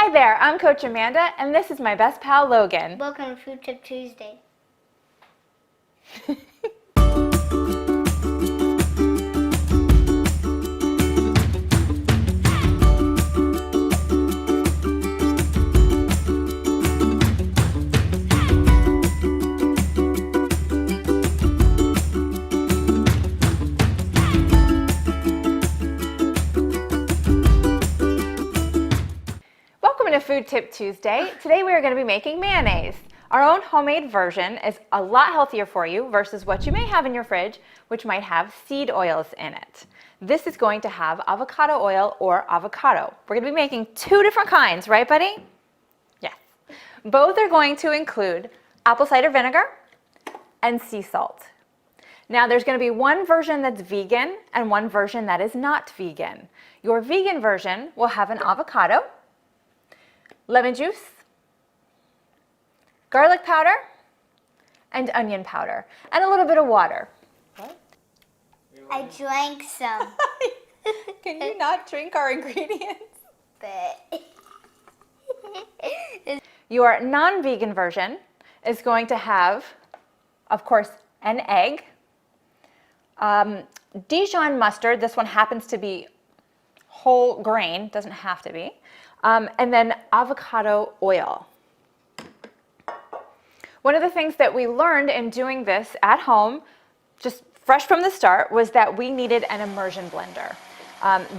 Hi there, I'm Coach Amanda, and this is my best pal, Logan. Welcome to Food Tip Tuesday. Welcome to Food Tip Tuesday. Today we are going to be making mayonnaise. Our own homemade version is a lot healthier for you versus what you may have in your fridge, which might have seed oils in it. This is going to have avocado oil or avocado. We're going to be making two different kinds, right, buddy? Yes. Both are going to include apple cider vinegar and sea salt. Now there's going to be one version that's vegan and one version that is not vegan. Your vegan version will have an avocado, lemon juice, garlic powder, and onion powder, and a little bit of water. What? I drank some. Can you not drink our ingredients? But Your non-vegan version is going to have, of course, an egg, Dijon mustard. This one happens to be whole grain, doesn't have to be. And then avocado oil. One of the things that we learned in doing this at home, just fresh from the start, was that we needed an immersion blender.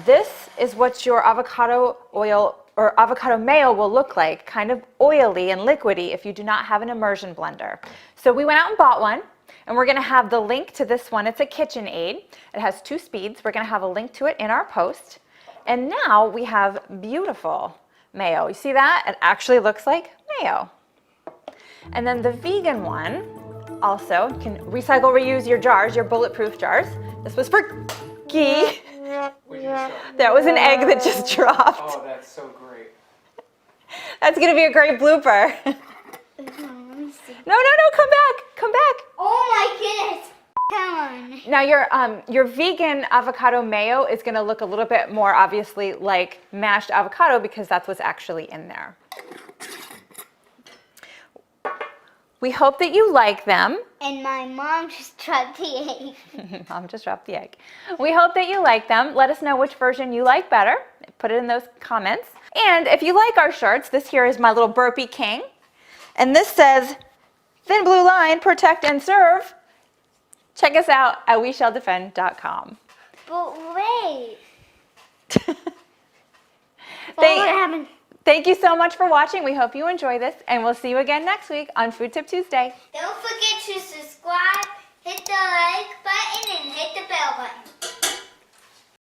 This is what your avocado oil or avocado mayo will look like, kind of oily and liquidy if you do not have an immersion blender. So we went out and bought one, and we're going to have the link to this one. It's a KitchenAid. It has 2 speeds. We're going to have a link to it in our post. And now we have beautiful mayo. You see that? It actually looks like mayo. And then the vegan one, also, you can recycle, reuse your jars, your bulletproof jars. This was for Key. That was an egg that just dropped. Oh, that's so great. That's going to be a great blooper. No, come back, come back. oh my goodness! Come on. Now your vegan avocado mayo is going to look a little bit more obviously like mashed avocado because that's what's actually in there. We hope that you like them. And my mom just dropped the egg. Mom just dropped the egg. We hope that you like them. Let us know which version you like better. Put it in those comments. And if you like our shirts, this here is my little burpee king. And this says, Thin Blue Line, Protect and Serve. Check us out at weshall.defend.com. But wait. What happened? Thank you so much for watching. We hope you enjoy this, and we'll see you again next week on Food Tip Tuesday. Don't forget to subscribe, hit the like button.